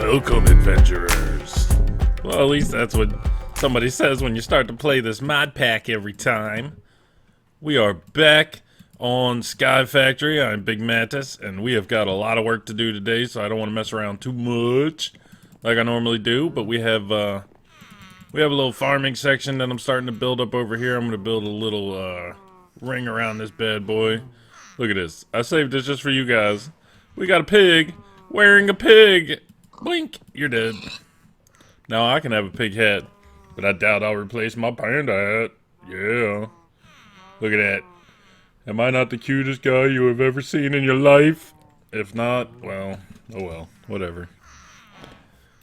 Welcome, adventurers. Well, at least that's what somebody says when you start to play this mod pack every time. We are back on Sky Factory. I'm Big Mantis, and we have got a lot of work to do today, so I don't want to mess around too much like I normally do. But we have a little farming section that I'm starting to build up over here. I'm going to build a little ring around this bad boy. Look at this. I saved this just for you guys. We got a pig wearing a pig. Blink, you're dead. Now I can have a pig hat, but I doubt I'll replace my panda hat. Yeah. Look at that. Am I not the cutest guy you have ever seen in your life? If not, well, oh well, whatever.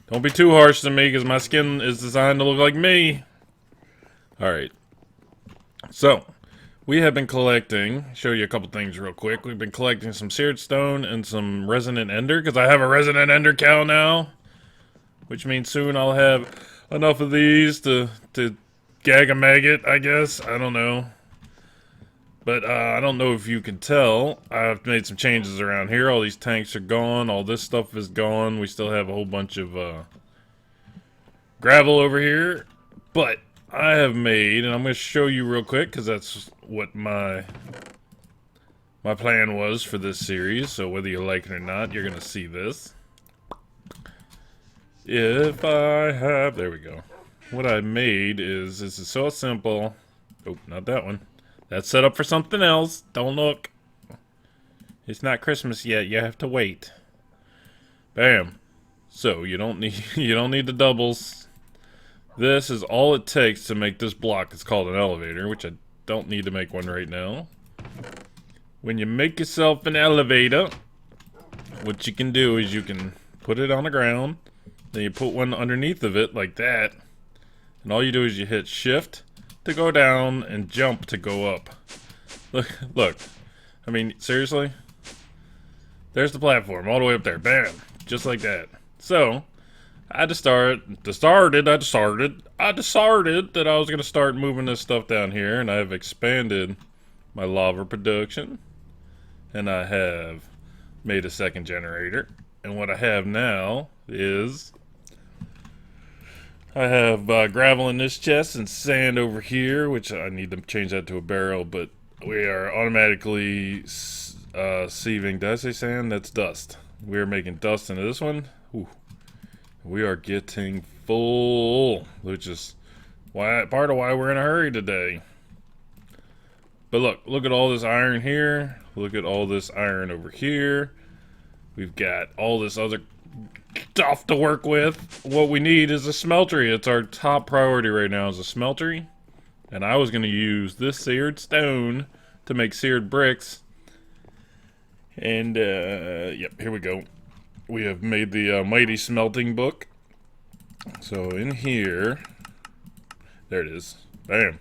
Don't be too harsh to me, because my skin is designed to look like me. Alright. So, we have been collecting, show you a couple things real quick. We've been collecting some seared stone and some resonant ender, because I have a resonant ender cow now. Which means soon I'll have enough of these to gag a maggot, I guess. I don't know. But I don't know if you can tell. I've made some changes around here. All these tanks are gone. All this stuff is gone. We still have a whole bunch of gravel over here. But I have made, and I'm going to show you real quick, because that's what my plan was for this series. So whether you like it or not, you're going to see this. If I have, there we go. What I made is, this is so simple. Oh, not that one. That's set up for something else. Don't look. It's not Christmas yet. You have to wait. Bam. So you don't need the doubles. This is all it takes to make this block. It's called an elevator, which I don't need to make one right now. When you make yourself an elevator, what you can do is you can put it on the ground. Then you put one underneath of it like that. And all you do is you hit shift to go down and jump to go up. Look. I mean, seriously? There's the platform all the way up there. Bam. Just like that. So, I decided that I was going to start moving this stuff down here. And I've expanded my lava production. And I have made a second generator. And what I have now is I have gravel in this chest and sand over here, which I need to change that to a barrel, but we are automatically sieving. Did I say sand? That's dust. We are making dust into this one. Ooh. We are getting full, which is part of why we're in a hurry today. But look at all this iron here. Look at all this iron over here. We've got all this other stuff to work with. What we need is a smeltery. It's our top priority right now is a smeltery. And I was going to use this seared stone to make seared bricks. And, yep, here we go. We have made the mighty smelting book. So in here, there it is. Bam.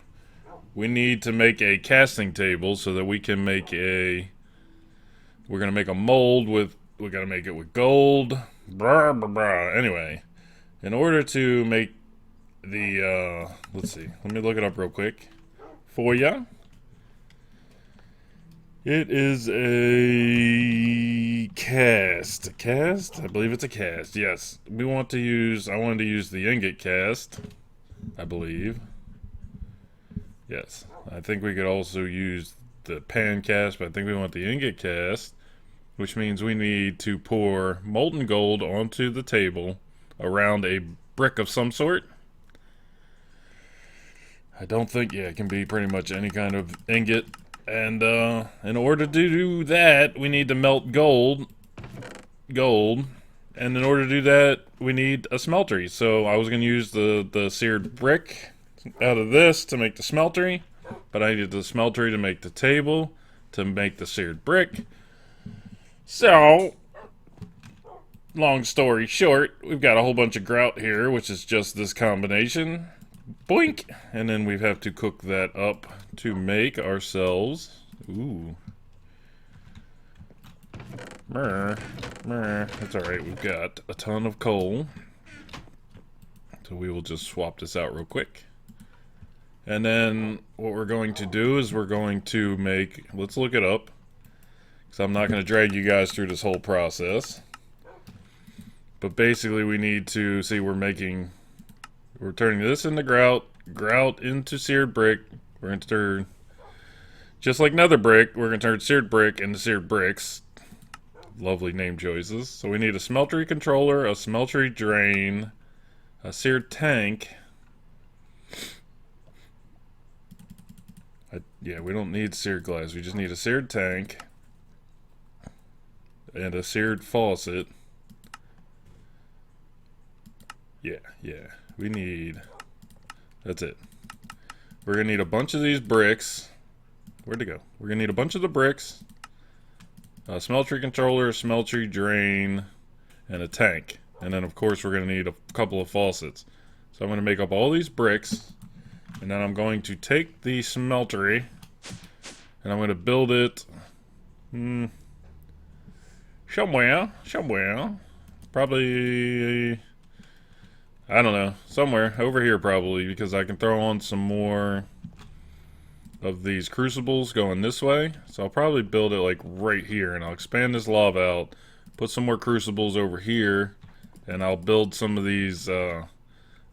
We need to make a casting table so that we can make we're going to make a mold with, we got to make it with gold. Blah, blah, blah. Anyway, in order to make the, let's see, let me look it up real quick for ya. It is a cast. A cast? I believe it's a cast, yes. I wanted to use the ingot cast, I believe. Yes, I think we could also use the pan cast, but I think we want the ingot cast. Which means we need to pour molten gold onto the table around a brick of some sort. I don't think, yeah, it can be pretty much any kind of ingot. And in order to do that, we need to melt gold. And in order to do that, we need a smeltery. So I was going to use the seared brick out of this to make the smeltery. But I needed the smeltery to make the table, to make the seared brick. So, long story short, we've got a whole bunch of grout here, which is just this combination. Boink! And then we have to cook that up to make ourselves. Ooh. That's alright, we've got a ton of coal. So we will just swap this out real quick. And then what we're going to do is we're going to make, let's look it up. So I'm not going to drag you guys through this whole process. But basically we need to see we're turning this into grout into seared brick. We're going to turn, just like nether brick, we're going to turn seared brick into seared bricks. Lovely name choices. So we need a smeltery controller, a smeltery drain, a seared tank. Yeah, we don't need seared glass. We just need a seared tank and a seared faucet. Yeah. We need... That's it. We're going to need a bunch of these bricks. Where'd it go? We're going to need a bunch of the bricks. A smeltery controller, a smeltery drain, and a tank. And then, of course, we're going to need a couple of faucets. So I'm going to make up all these bricks. And then I'm going to take the smeltery. And I'm going to build it... somewhere. Probably... I don't know. Somewhere. Over here, probably. Because I can throw on some more of these crucibles going this way. So I'll probably build it like right here. And I'll expand this lava out. Put some more crucibles over here. And I'll build some of these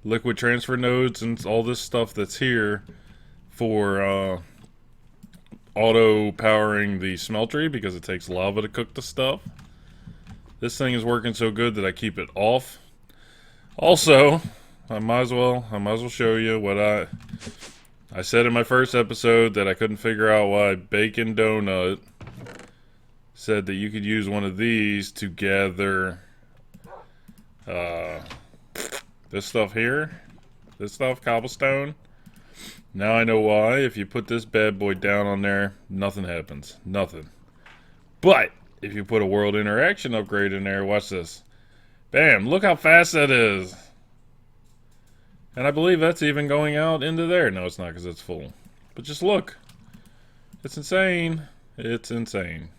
liquid transfer nodes and all this stuff that's here for auto powering the smeltery, because it takes lava to cook the stuff. This thing is working so good that I keep it off. Also, I might as well show you what I said in my first episode, that I couldn't figure out why Bacon Donut said that you could use one of these to gather this stuff here. This stuff, cobblestone. Now I know why. If you put this bad boy down on there, nothing happens. Nothing. But if you put a world interaction upgrade in there, watch this. Bam, look how fast that is. And I believe that's even going out into there. No, it's not, because it's full. But just look. It's insane. It's insane.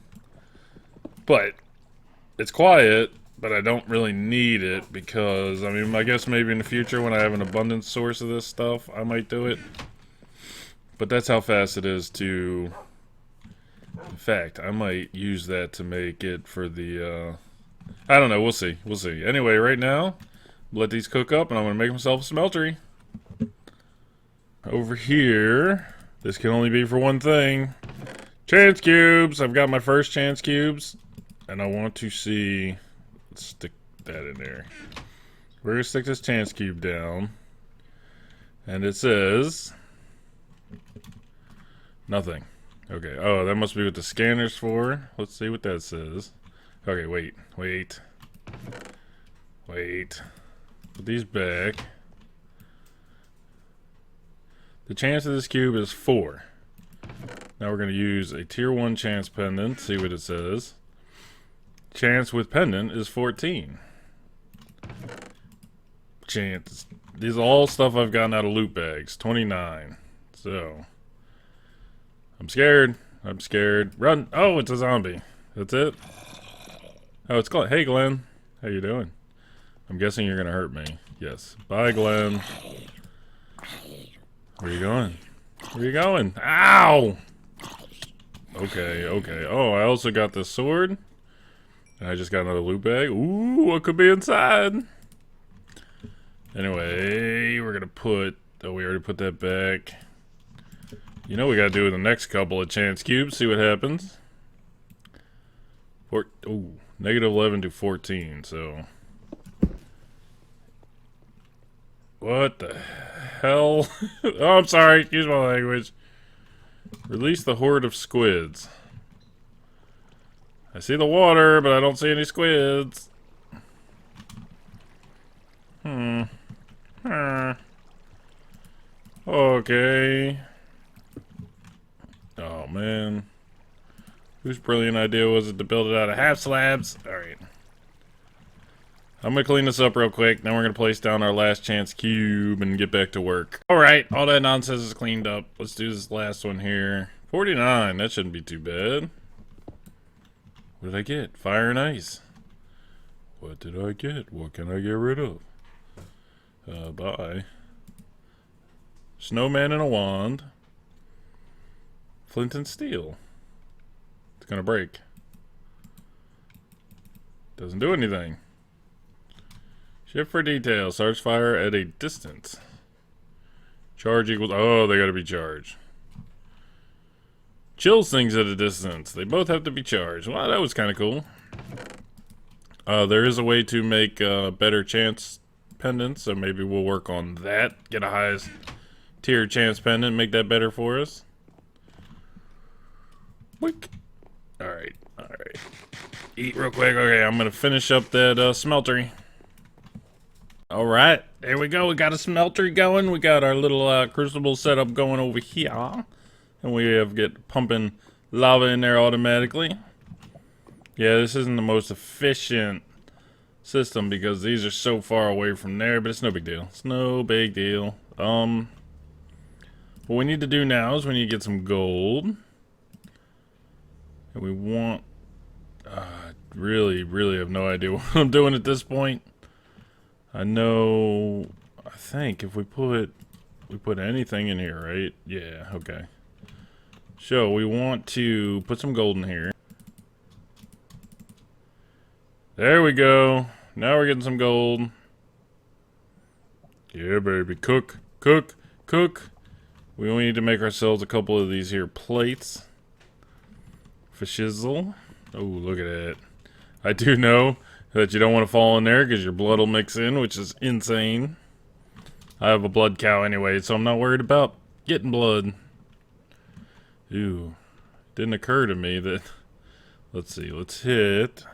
But it's quiet, but I don't really need it because, I mean, I guess maybe in the future when I have an abundant source of this stuff, I might do it. But that's how fast it is to... In fact, I might use that to make it for the, I don't know, we'll see. We'll see. Anyway, right now, let these cook up and I'm going to make myself a smeltery. Over here, this can only be for one thing. Chance cubes! I've got my first chance cubes. And I want to see... Let's stick that in there. We're going to stick this chance cube down. And it says... Nothing. Okay, oh, that must be what the scanner's for. Let's see what that says. Okay, wait. Put these back. The chance of this cube is 4. Now we're going to use a tier 1 chance pendant. See what it says. Chance with pendant is 14. Chance. These are all stuff I've gotten out of loot bags. 29. So... I'm scared. Run! Oh, it's a zombie. That's it? Oh, it's Glenn. Hey, Glenn. How you doing? I'm guessing you're gonna hurt me. Yes. Bye, Glenn. Where you going? Where you going? Ow! Okay. Oh, I also got this sword. And I just got another loot bag. Ooh, what could be inside? Anyway, we're gonna put... Oh, we already put that back. You know we gotta do the next couple of chance cubes, see what happens. Ooh, negative 11 to 14, so... What the hell? Oh, I'm sorry, excuse my language. Release the horde of squids. I see the water, but I don't see any squids. Okay. Oh, man. Whose brilliant idea was it to build it out of half slabs? Alright. I'm gonna clean this up real quick. Then we're gonna place down our last chance cube and get back to work. Alright, all that nonsense is cleaned up. Let's do this last one here. 49, that shouldn't be too bad. What did I get? Fire and ice. What did I get? What can I get rid of? Bye. Snowman and a wand. Flint and steel. It's gonna break. Doesn't do anything. Shift for detail. Starts fire at a distance. Charge equals... Oh, they gotta be charged. Chills things at a distance. They both have to be charged. Wow, that was kind of cool. There is a way to make better chance pendants, so maybe we'll work on that. Get a highest tier chance pendant, make that better for us. Wick. Alright, alright. Eat real quick. Okay, I'm gonna finish up that smeltery. Alright, there we go. We got a smeltery going. We got our little crucible setup going over here. And we have get pumping lava in there automatically. Yeah, this isn't the most efficient system because these are so far away from there, but it's no big deal. It's no big deal. What we need to do now is we need to get some gold. And we want... really have no idea what I'm doing at this point. I think if we put anything in here, right? Yeah, okay. So we want to put some gold in here. There we go. Now we're getting some gold. Yeah, baby. Cook, cook, cook. We only need to make ourselves a couple of these here plates. For shizzle. Oh, look at that. I do know that you don't want to fall in there because your blood will mix in, which is insane. I have a blood cow anyway, so I'm not worried about getting blood. Ooh, didn't occur to me that... Let's see, let's hit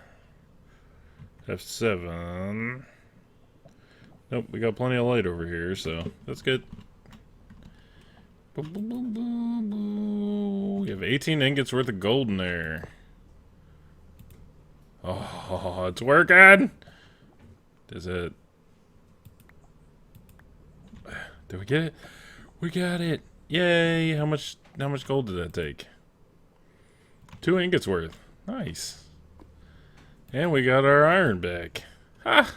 F7. Nope, we got plenty of light over here, so that's good. We have 18 ingots worth of gold in there. Oh, it's working! Is it... Did we get it? We got it! Yay! How much gold did that take? 2 ingots worth. Nice. And we got our iron back. Ha!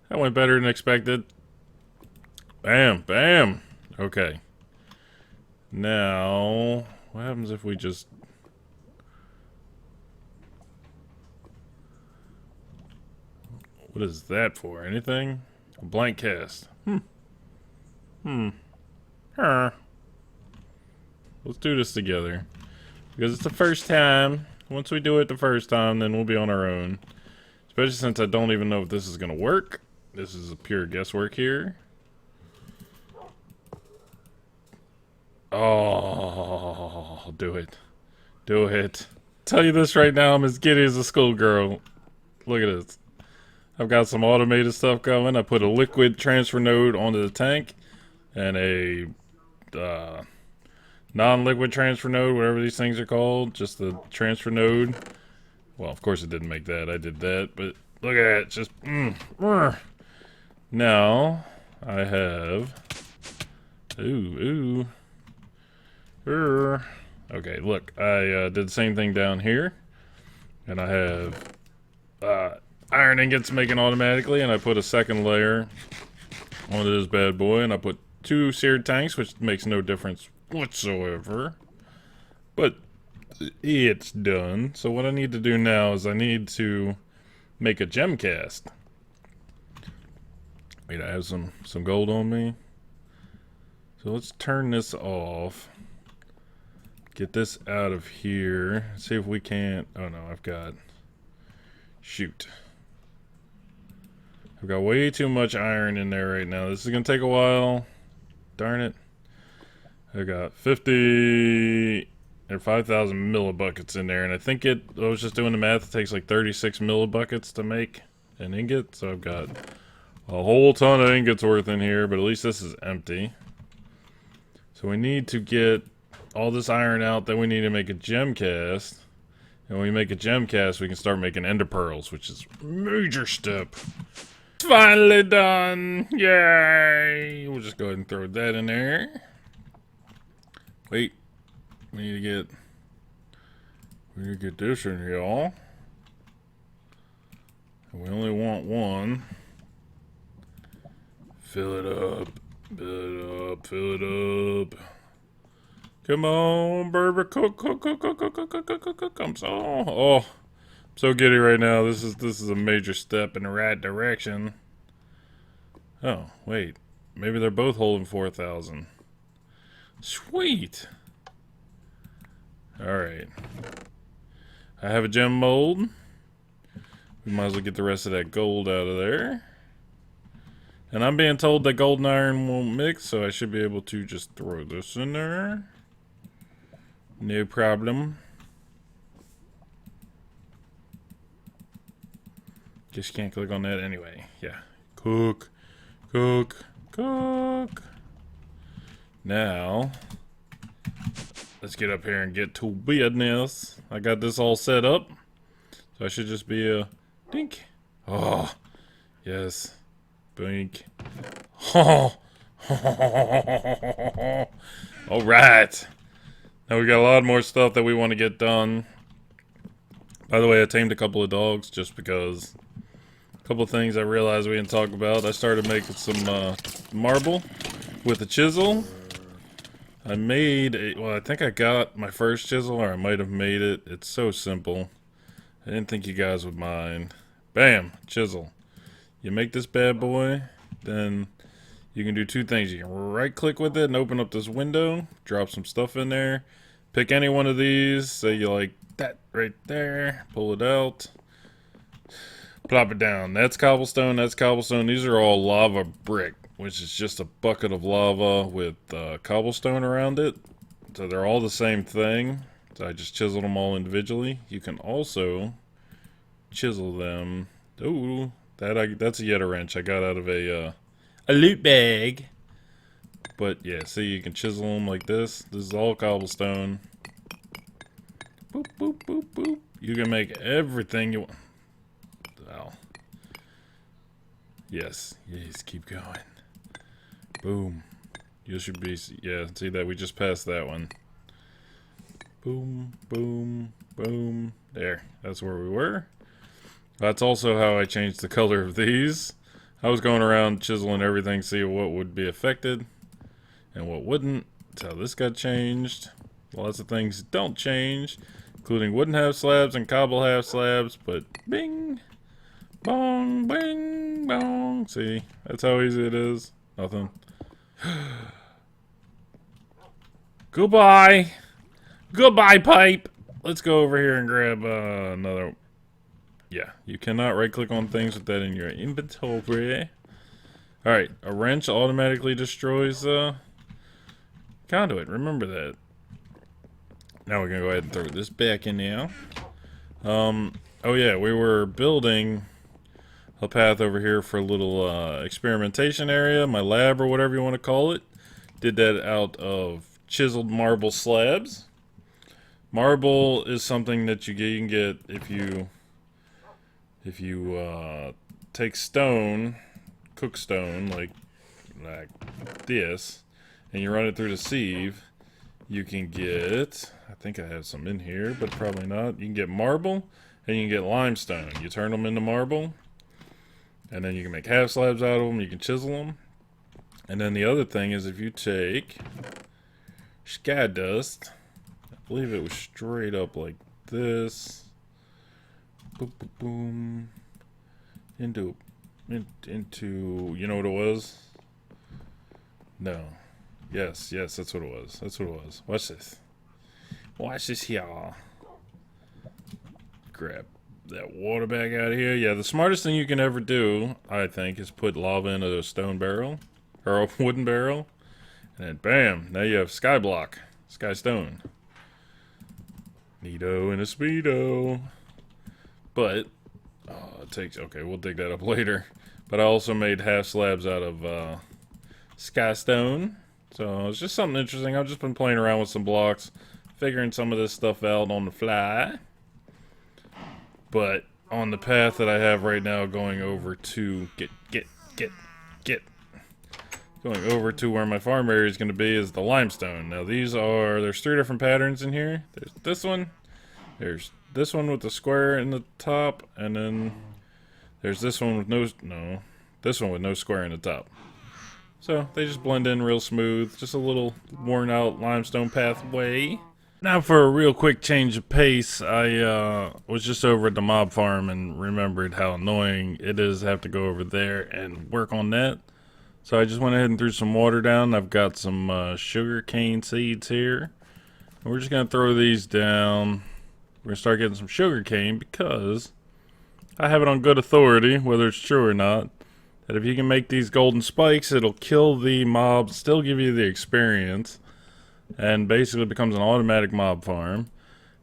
That went better than expected. Bam! Bam! Okay. Now, what happens if we just... What is that for? Anything? A blank cast. Huh. Let's do this together. Because it's the first time. Once we do it the first time, then we'll be on our own. Especially since I don't even know if this is going to work. This is a pure guesswork here. Oh, do it. Do it. Tell you this right now, I'm as giddy as a schoolgirl. Look at this. I've got some automated stuff going. I put a liquid transfer node onto the tank. And a non-liquid transfer node, whatever these things are called. Just the transfer node. Well, of course it didn't make that. I did that. But look at it. Just... Now, I have... Okay, look. I did the same thing down here. And I have iron ingots making automatically. And I put a second layer onto this bad boy. And I put 2 seared tanks, which makes no difference whatsoever. But it's done. So what I need to do now is I need to make a gem cast. Wait, I have some gold on me. So let's turn this off. Get this out of here. See if we can't... Oh no, I've got... Shoot. I've got way too much iron in there right now. This is going to take a while. Darn it. I got 50 or 5,000 millibuckets in there. And I think I was just doing the math. It takes like 36 millibuckets to make an ingot. So I've got a whole ton of ingots worth in here. But at least this is empty. So we need to get all this iron out. Then we need to make a gem cast. And when we make a gem cast, we can start making ender pearls, which is a major step. Finally done! Yay! We'll just go ahead and throw that in there. Wait. We need to get this in here, y'all. We only want one. Fill it up. Fill it up. Fill it up. Come on, baby. Cook. I'm so giddy right now. This is a major step in the right direction. Oh, wait. Maybe they're both holding 4,000. Sweet. Alright. I have a gem mold. We might as well get the rest of that gold out of there. And I'm being told that gold and iron won't mix, so I should be able to just throw this in there. No problem. Just can't click on that anyway. Yeah. Cook. Cook. Cook. Now, let's get up here and get to business. I got this all set up. So I should just be a dink. Oh, yes. Bink. Oh. All right. Now we got a lot more stuff that we want to get done. By the way, I tamed a couple of dogs just because a couple of things I realized we didn't talk about. I started making some marble with a chisel. I made a, well, I think I got my first chisel, or I might have made it. It's so simple. I didn't think you guys would mind. Bam, chisel. You make this bad boy, then you can do two things. You can right click with it and open up this window, drop some stuff in there, pick any one of these, say you like that right there, pull it out, plop it down. That's cobblestone, that's cobblestone. These are all lava brick, which is just a bucket of lava with cobblestone around it. So they're all the same thing. So I just chiseled them all individually. You can also chisel them. Ooh, that's a Yeta wrench I got out of a loot bag. But yeah, see, you can chisel them like this. This is all cobblestone. Boop, boop, boop, boop. You can make everything you want. Wow. Yes, yes, keep going. Boom. You should be, yeah, see that? We just passed that one. Boom, boom, boom. There, that's where we were. That's also how I changed the color of these. I was going around chiseling everything, see what would be affected and what wouldn't. So this got changed. Lots of things don't change, including wooden half slabs and cobble half slabs, but bing, bong, bing, bong. See, that's how easy it is. Nothing. Goodbye. Goodbye, pipe. Let's go over here and grab another. Yeah, you cannot right click on things with that in your inventory. Alright, a wrench automatically destroys conduit. Remember that. Now we're gonna go ahead and throw this back in now. Oh yeah, we were building a path over here for a little experimentation area, my lab or whatever you want to call it. Did that out of chiseled marble slabs. Marble is something that you can get if you take stone, cook stone like this, and you run it through the sieve. You can get, I think I have some in here, but probably not. You can get marble and you can get limestone. You turn them into marble, and then you can make half slabs out of them. You can chisel them. And then the other thing is if you take sky dust, I believe it was straight up like this. Boom, boom, boom. Into, you know what it was? No. Yes, that's what it was. That's what it was. Watch this. Watch this here. Grab that water bag out of here. Yeah, the smartest thing you can ever do, I think, is put lava in a stone barrel. Or a wooden barrel. And then bam, now you have sky block. Sky stone. Neato and a speedo. But, it takes, okay, we'll dig that up later. But I also made half slabs out of sky stone. So it's just something interesting. I've just been playing around with some blocks, figuring some of this stuff out on the fly. But on the path that I have right now going over to going over to where my farm area is going to be is the limestone. Now there's three different patterns in here. There's this one. There's this one with the square in the top, and then there's this one with this one with no square in the top. So they just blend in real smooth, just a little worn out limestone pathway. Now for a real quick change of pace, I was just over at the mob farm and remembered how annoying it is to have to go over there and work on that. So I just went ahead and threw some water down. I've got some sugar cane seeds here. And we're just going to throw these down. We're going to start getting some sugar cane because I have it on good authority, whether it's true or not, that if you can make these golden spikes, it'll kill the mobs, still give you the experience, and basically becomes an automatic mob farm.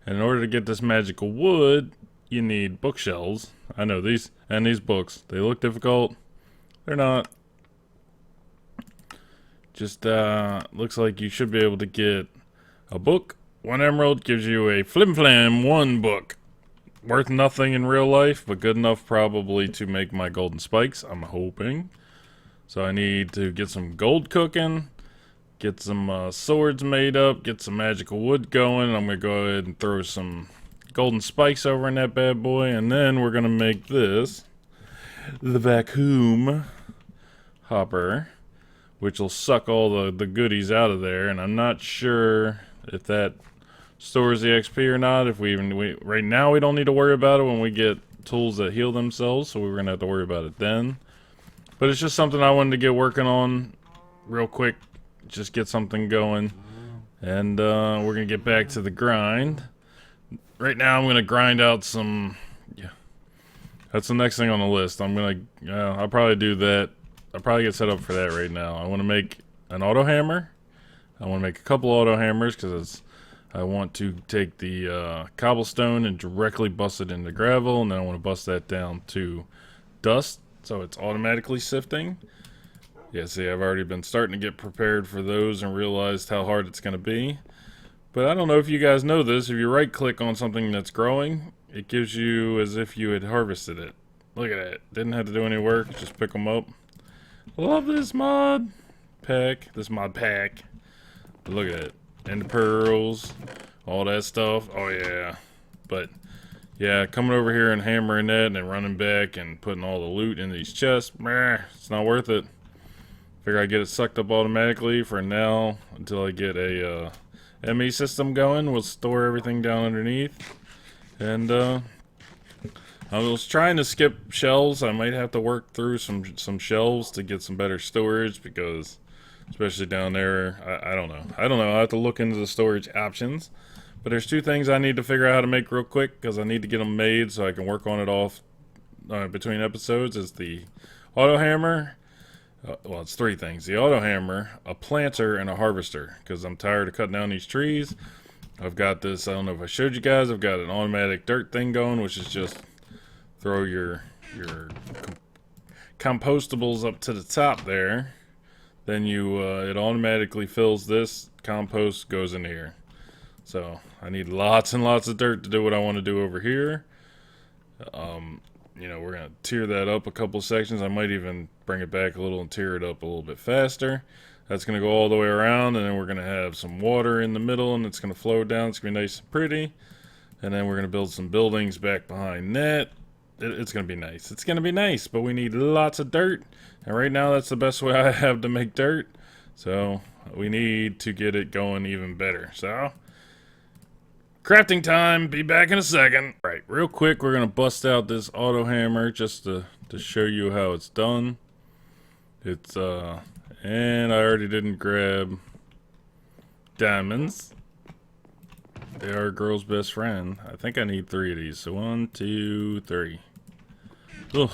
And in order to get this magical wood, you need bookshelves. I know these books. They look difficult. They're not. Just looks like you should be able to get a book. 1 emerald gives you a flim flam 1 book. Worth nothing in real life, but good enough probably to make my golden spikes, I'm hoping. So I need to get some gold cooking, get some swords made up, get some magical wood going. I'm going to go ahead and throw some golden spikes over in that bad boy, and then we're going to make this the vacuum hopper, which will suck all the goodies out of there. And I'm not sure if that stores the XP or not. If right now we don't need to worry about it when we get tools that heal themselves, so we're gonna have to worry about it then. But it's just something I wanted to get working on real quick, just get something going, and we're gonna get back to the grind. Right now I'm gonna grind out some. Yeah, that's the next thing on the list. I'll probably do that. I'll probably get set up for that right now. I want to make an auto hammer. I want to make a couple auto hammers because I want to take the cobblestone and directly bust it into gravel, and then I want to bust that down to dust so it's automatically sifting. Yeah, see, I've already been starting to get prepared for those and realized how hard it's going to be. But I don't know if you guys know this. If you right click on something that's growing, it gives you as if you had harvested it. Look at that. Didn't have to do any work, just pick them up. Love this mod pack. But look at it. And the pearls, all that stuff. Oh yeah. But yeah, coming over here and hammering that and then running back and putting all the loot in these chests, it's not worth it. Figure I get it sucked up automatically for now until I get a ME system going. We'll store everything down underneath. And I was trying to skip shelves. I might have to work through some shelves to get some better storage because, especially down there, I don't know. I'll have to look into the storage options. But there's 2 things I need to figure out how to make real quick because I need to get them made so I can work on it off between episodes. Is the auto hammer. Well, it's 3 things. The auto hammer, a planter, and a harvester because I'm tired of cutting down these trees. I've got this, I don't know if I showed you guys, I've got an automatic dirt thing going, which is just throw your compostables up to the top there. Then it automatically fills this. Compost goes in here. So I need lots and lots of dirt to do what I want to do over here. We're gonna tear that up a couple sections. I might even bring it back a little and tear it up a little bit faster. That's gonna go all the way around, and then we're gonna have some water in the middle, and it's gonna flow down. It's gonna be nice and pretty. And then we're gonna build some buildings back behind that. It's gonna be nice. It's gonna be nice, but we need lots of dirt. And right now, that's the best way I have to make dirt. So we need to get it going even better. So crafting time. Be back in a second. All right, real quick, we're gonna bust out this auto hammer just to show you how it's done. It's and I already didn't grab diamonds. They are a girl's best friend. I think I need 3 of these. So 1, 2, 3. Ugh,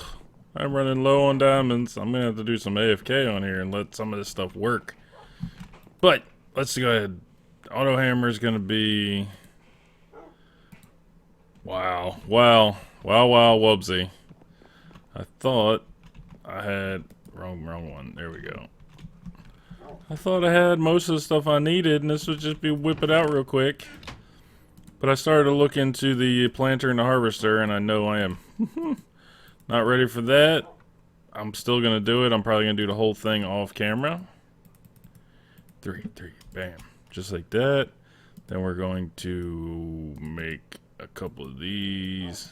I'm running low on diamonds. I'm gonna have to do some AFK on here and let some of this stuff work. But let's go ahead. Auto hammer is gonna be. Wow, wubsy. I thought I had wrong one. There we go. I thought I had most of the stuff I needed, and this would just be whip it out real quick. But I started to look into the planter and the harvester, and I know I am not ready for that. I'm still gonna do it. I'm probably gonna do the whole thing off camera. 3, bam, just like that. Then we're going to make a couple of these.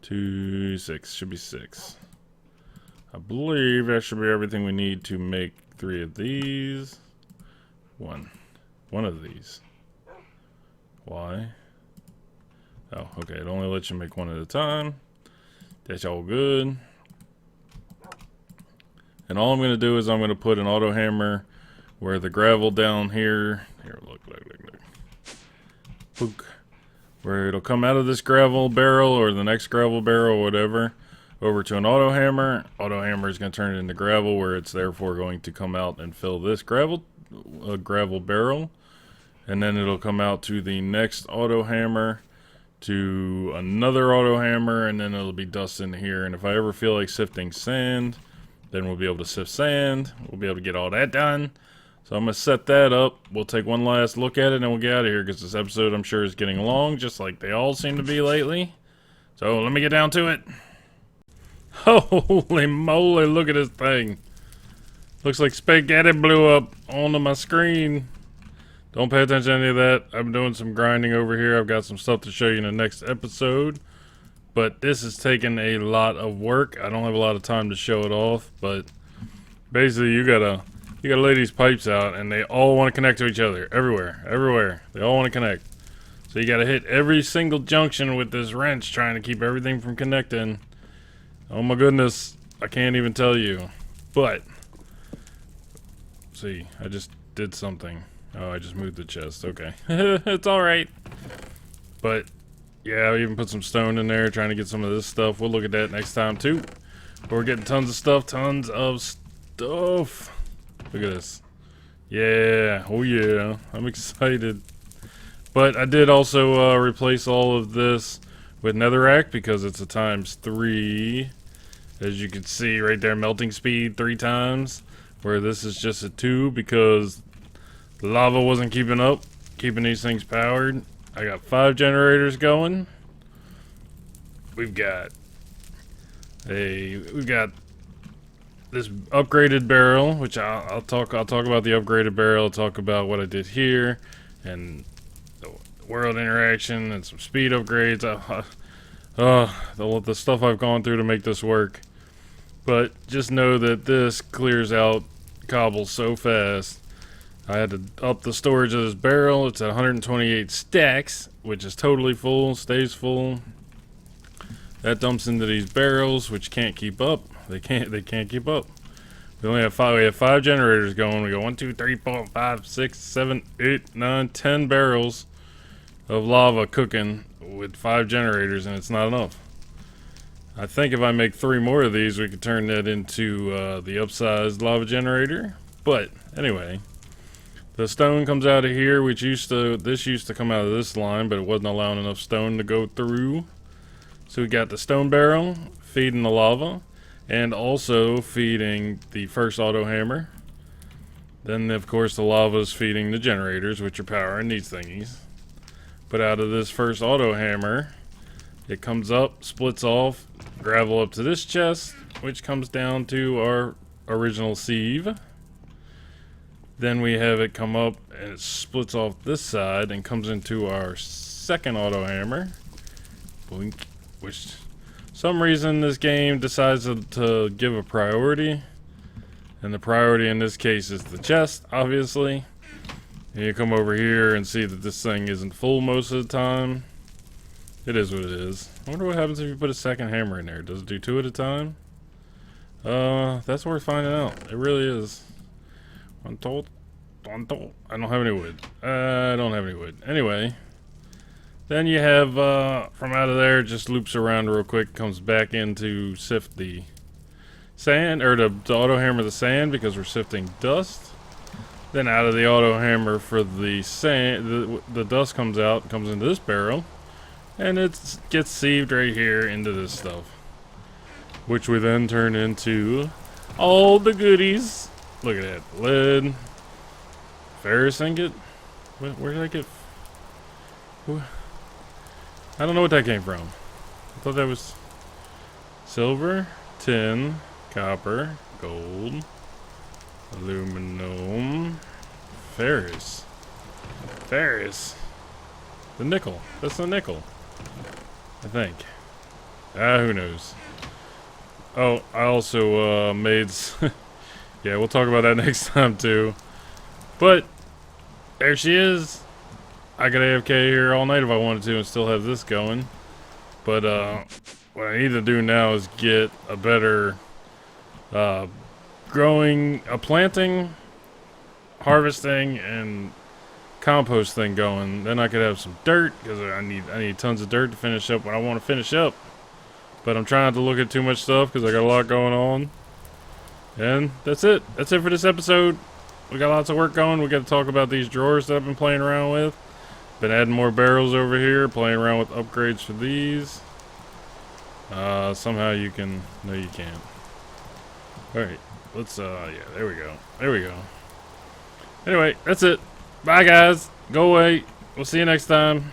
2, 6, should be 6. I believe that should be everything we need to make 3 of these. One of these. Why? Oh, okay, it only lets you make 1 at a time. That's all good. And all I'm going to do is I'm going to put an auto hammer where the gravel down here, look, Pook. Where it'll come out of this gravel barrel or the next gravel barrel or whatever, over to an auto hammer. Auto hammer is going to turn it into gravel, where it's therefore going to come out and fill this gravel barrel. And then it'll come out to the next auto hammer, to another auto hammer, and then it'll be dust in here. And if I ever feel like sifting sand, then we'll be able to sift sand. We'll be able to get all that done. So I'm going to set that up. We'll take one last look at it and we'll get out of here, because this episode, I'm sure, is getting long, just like they all seem to be lately. So let me get down to it. Holy moly, look at this thing. Looks like spaghetti blew up onto my screen. Don't pay attention to any of that. I'm doing some grinding over here. I've got some stuff to show you in the next episode. But this is taking a lot of work. I don't have a lot of time to show it off, but basically you gotta lay these pipes out, and they all want to connect to each other. Everywhere. They all want to connect. So you gotta hit every single junction with this wrench, trying to keep everything from connecting. Oh my goodness, I can't even tell you. But, see, I just did something. Oh, I just moved the chest. Okay. It's alright. But, yeah, I even put some stone in there, trying to get some of this stuff. We'll look at that next time, too. But we're getting tons of stuff. Look at this. Yeah. Oh, yeah. I'm excited. But I did also replace all of this with netherrack, because it's a ×3. As you can see right there, melting speed 3 times. Where this is just a 2, because the lava wasn't keeping up, keeping these things powered. I got 5 generators going. We've got this upgraded barrel, which I'll talk about the upgraded barrel. I'll talk about what I did here, and the world interaction, and some speed upgrades. The stuff I've gone through to make this work. But just know that this clears out cobble so fast. I had to up the storage of this barrel. It's at 128 stacks, which is totally full, stays full. That dumps into these barrels, which can't keep up. They can't keep up. We only have 5. We have 5 generators going. We go 1, 2, 3, 4, 5, 6, 7, 8, 9, 10 barrels of lava cooking with 5 generators, and it's not enough. I think if I make 3 more of these, we could turn that into the upsized lava generator. But anyway, the stone comes out of here, which used to come out of this line, but it wasn't allowing enough stone to go through. So we got the stone barrel feeding the lava, and also feeding the first auto hammer. Then of course the lava is feeding the generators, which are powering these thingies. But out of this first auto hammer, it comes up, splits off, gravel up to this chest, which comes down to our original sieve. Then we have it come up and it splits off this side and comes into our second auto hammer. Boink. Which, some reason this game decides to give a priority. And the priority in this case is the chest, obviously. And you come over here and see that this thing isn't full most of the time. It is what it is. I wonder what happens if you put a second hammer in there. Does it do 2 at a time? That's worth finding out. It really is. I don't have any wood. Anyway, then you have from out of there, it just loops around real quick, comes back in to sift the sand, or to auto hammer the sand, because we're sifting dust. Then out of the auto hammer for the sand, the dust comes out, comes into this barrel, and it gets sieved right here into this stuff, which we then turn into all the goodies. Look at that. Lead. Ferrous ingot. Where did I get? I don't know what that came from. I thought that was silver, tin, copper, gold, aluminum, ferrous. The nickel. That's the nickel, I think. Who knows? Oh, I also made... yeah, we'll talk about that next time too. But there she is. I could AFK here all night if I wanted to and still have this going. But what I need to do now is get a better growing a planting, harvesting, and compost thing going. Then I could have some dirt, because I need tons of dirt to finish up what I want to finish up. But I'm trying not to look at too much stuff because I got a lot going on. And that's it. That's it for this episode. We got lots of work going. We got to talk about these drawers that I've been playing around with. Been adding more barrels over here, playing around with upgrades for these. Somehow you can... No, you can't. Alright, let's, yeah, there we go. There we go. Anyway, that's it. Bye, guys. Go away. We'll see you next time.